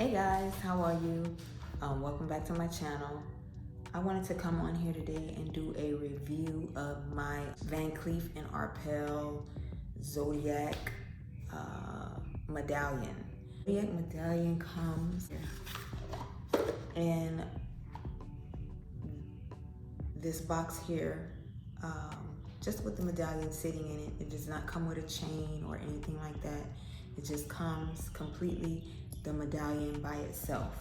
Hey guys, how are you? Welcome back to my channel. I wanted to come on here today and do a review of my Van Cleef & Arpels Zodiaque medallion. Zodiac medallion comes in this box here, just with the medallion sitting in it. It does not come with a chain or anything like that. It just comes completely the medallion by itself.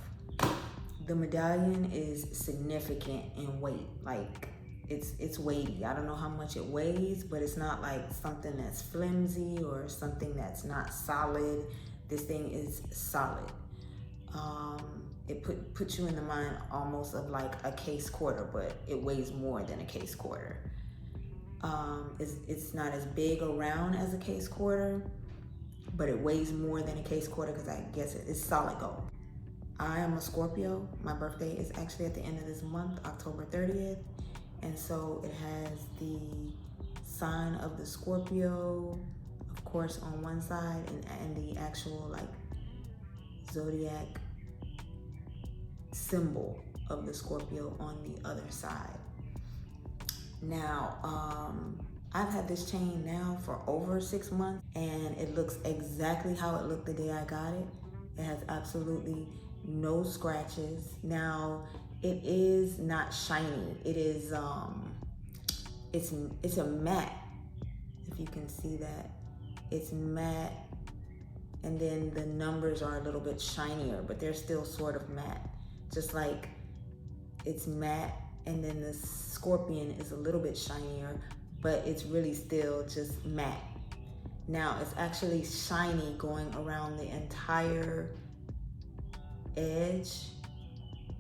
The medallion is significant in weight. Like it's weighty. I don't know how much it weighs, but it's not like something that's flimsy or something that's not solid. This thing is solid. It puts you in the mind almost of like a case quarter, but it weighs more than a case quarter. It's not as big around as a case quarter, but it weighs more than a case quarter because I guess it's solid gold. I am a Scorpio. My birthday is actually at the end of this month, October 30th. And so it has the sign of the Scorpio, of course, on one side, and the actual like zodiac symbol of the Scorpio on the other side. Now, I've had this chain now for over 6 months, and it looks exactly how it looked the day I got it. It has absolutely no scratches. Now, it is not shiny. It is, it's a matte, if you can see that. It's matte, and then the numbers are a little bit shinier, but they're still sort of matte. Just like it's matte, and then the scorpion is a little bit shinier, but it's really still just matte. Now, it's actually shiny going around the entire edge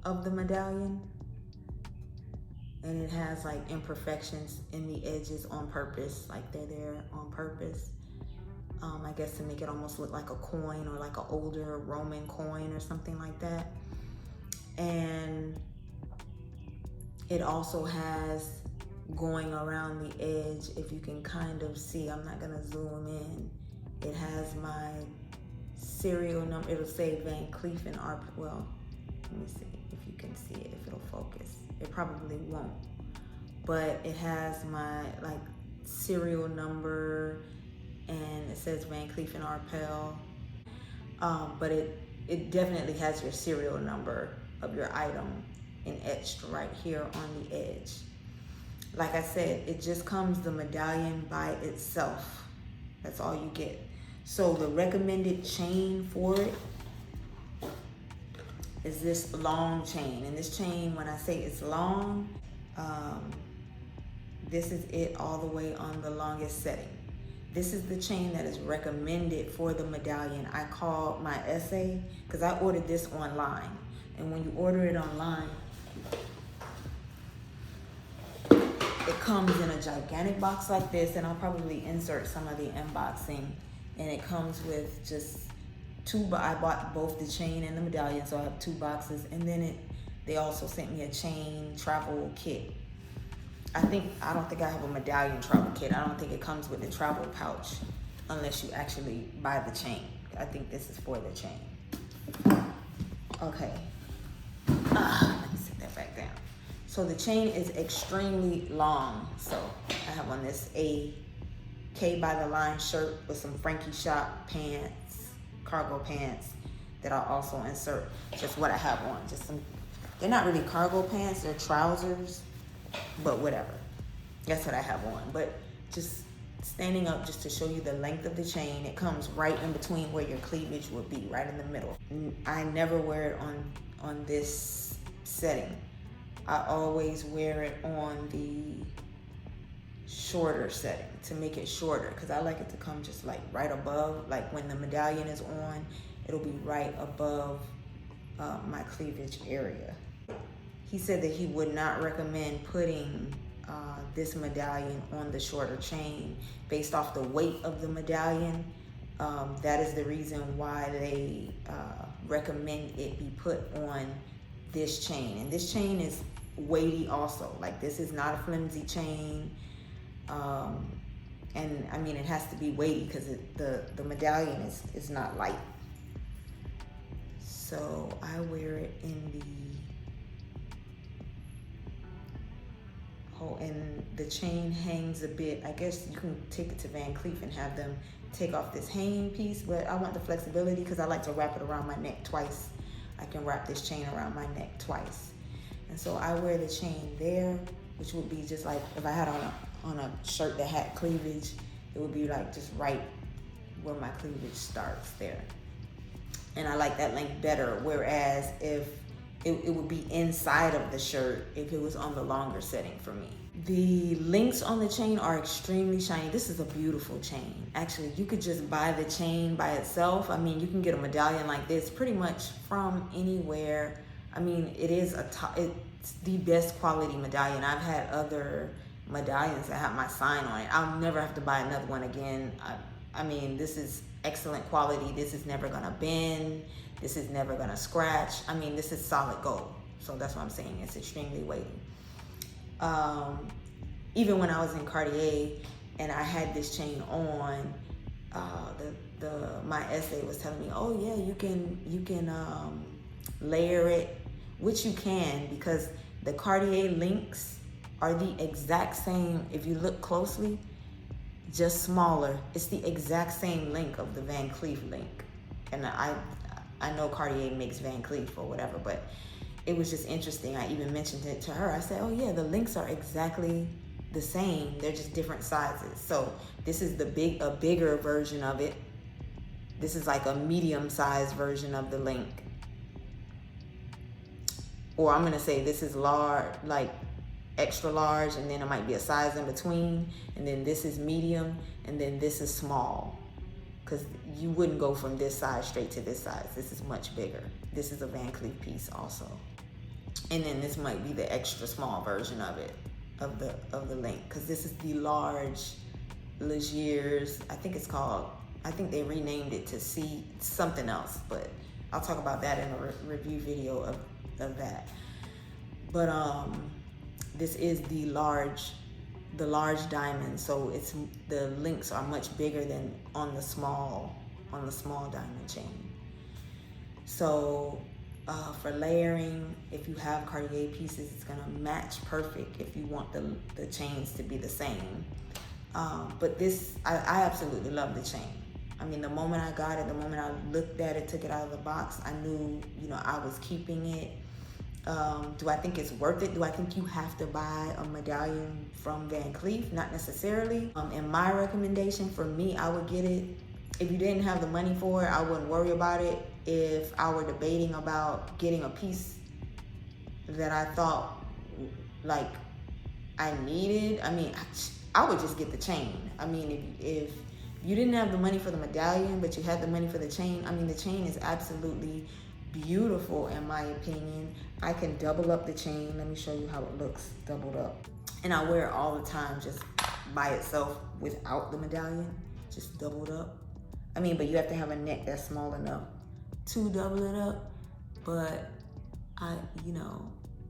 of the medallion, and it has like imperfections in the edges on purpose, like they're there on purpose. I guess to make it almost look like a coin, or like an older Roman coin or something like that. And it also has, going around the edge, if you can kind of see, I'm not gonna zoom in, it has my serial number. It'll say Van Cleef & Arpels. Well, let me see if you can see it, if it'll focus. It probably won't, but it has my like serial number, and it says Van Cleef & Arpels. But it definitely has your serial number of your item and etched right here on the edge. Like I said, it just comes the medallion by itself. That's all you get. So the recommended chain for it is this long chain. And this chain, when I say it's long, this is it all the way on the longest setting. This is the chain that is recommended for the medallion. I called my essay because I ordered this online. And when you order it online, it comes in a gigantic box like this, and I'll probably insert some of the unboxing. And it comes with just I bought both the chain and the medallion, so I have 2 boxes. And then they also sent me a chain travel kit. I don't think I have a medallion travel kit. I don't think it comes with the travel pouch unless you actually buy the chain. I think this is for the chain. Okay. Let me sit that back down. So the chain is extremely long. So I have on this a K by the line shirt with some Frankie Shop pants, cargo pants, that I'll also insert just what I have on. Just some, they're not really cargo pants, they're trousers, but whatever. That's what I have on. But just standing up just to show you the length of the chain, it comes right in between where your cleavage would be, right in the middle. I never wear it on this setting. I always wear it on the shorter setting to make it shorter, because I like it to come just like right above, like when the medallion is on, it'll be right above my cleavage area. He said that he would not recommend putting this medallion on the shorter chain based off the weight of the medallion. That is the reason why they recommend it be put on this chain. And this chain is weighty also. Like, this is not a flimsy chain. And I mean, it has to be weighty because the medallion is not light. So I wear it in the and the chain hangs a bit. I guess you can take it to Van Cleef and have them take off this hanging piece, but I want the flexibility because I like to wrap it around my neck twice. I can wrap this chain around my neck twice. And so I wear the chain there, which would be just like if I had on a shirt that had cleavage, it would be like just right where my cleavage starts there. And I like that length better, whereas if it would be inside of the shirt if it was on the longer setting for me. The links on the chain are extremely shiny. This is a beautiful chain. Actually, you could just buy the chain by itself. I mean, you can get a medallion like this pretty much from anywhere. I mean, it's the best quality medallion. I've had other medallions that have my sign on it. I'll never have to buy another one again. I mean, this is excellent quality. This is never gonna bend. This is never gonna scratch. I mean, this is solid gold. So that's what I'm saying. It's extremely weighty. Even when I was in Cartier and I had this chain on, my essay was telling me, oh yeah, you can layer it, which you can, because the Cartier links are the exact same. If you look closely, just smaller. It's the exact same link of the Van Cleef link. And I know Cartier makes Van Cleef or whatever, but it was just interesting. I even mentioned it to her. I said, oh yeah, the links are exactly the same. They're just different sizes. So this is a bigger version of it. This is like a medium-sized version of the link. Or I'm gonna say this is large, like extra large, and then it might be a size in between, and then this is medium, and then this is small. Because you wouldn't go from this size straight to this size. This is much bigger. This is a Van Cleef piece also. And then this might be the extra small version of it, of the link, because this is the large Legier's, I think they renamed it to C something else, but I'll talk about that in a review video of that. But this is the large diamond, so the links are much bigger than on the small diamond chain. So for layering, if you have Cartier pieces, it's gonna match perfect if you want the chains to be the same. But this, I absolutely love the chain. I mean, the moment I got it, the moment I looked at it, took it out of the box, I knew, I was keeping it. Do I think it's worth it? Do I think you have to buy a medallion from Van Cleef? Not necessarily. In my recommendation, for me, I would get it. If you didn't have the money for it, I wouldn't worry about it. If I were debating about getting a piece that I thought like I needed, I mean, I would just get the chain. I mean, if you didn't have the money for the medallion, but you had the money for the chain, I mean, the chain is absolutely beautiful in my opinion. I can double up the chain. Let me show you how it looks doubled up. And I wear it all the time just by itself without the medallion, just doubled up. I mean, but you have to have a neck that's small enough to double it up. But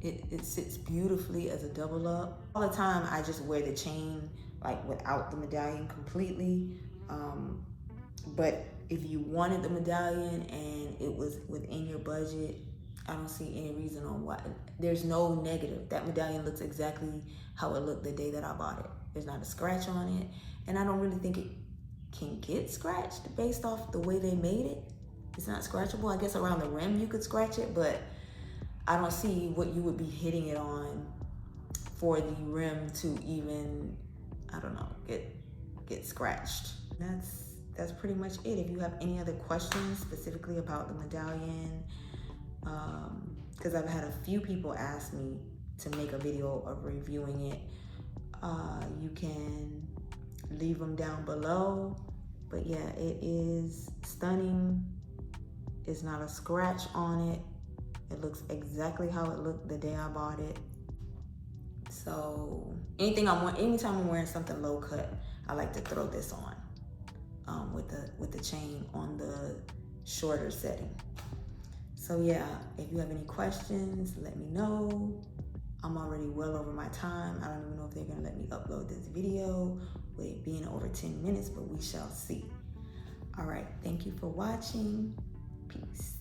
it sits beautifully as a double up. All the time I just wear the chain like without the medallion completely. But if you wanted the medallion and it was within your budget, I don't see any reason on why. There's no negative. That medallion looks exactly how it looked the day that I bought it. There's not a scratch on it. And I don't really think it can get scratched based off the way they made it. It's not scratchable. I guess around the rim you could scratch it, but I don't see what you would be hitting it on for the rim to even, I don't know, get scratched. That's pretty much it. If you have any other questions specifically about the medallion, because I've had a few people ask me to make a video of reviewing it, you can leave them down below. But yeah, it is stunning. It's not a scratch on it. It looks exactly how it looked the day I bought it. So anytime I'm wearing something low cut, I like to throw this on with the chain on the shorter setting. So yeah, if you have any questions, let me know. I'm already well over my time. I don't even know if they're gonna let me upload this video with it being over 10 minutes, but we shall see. All right, thank you for watching. Peace.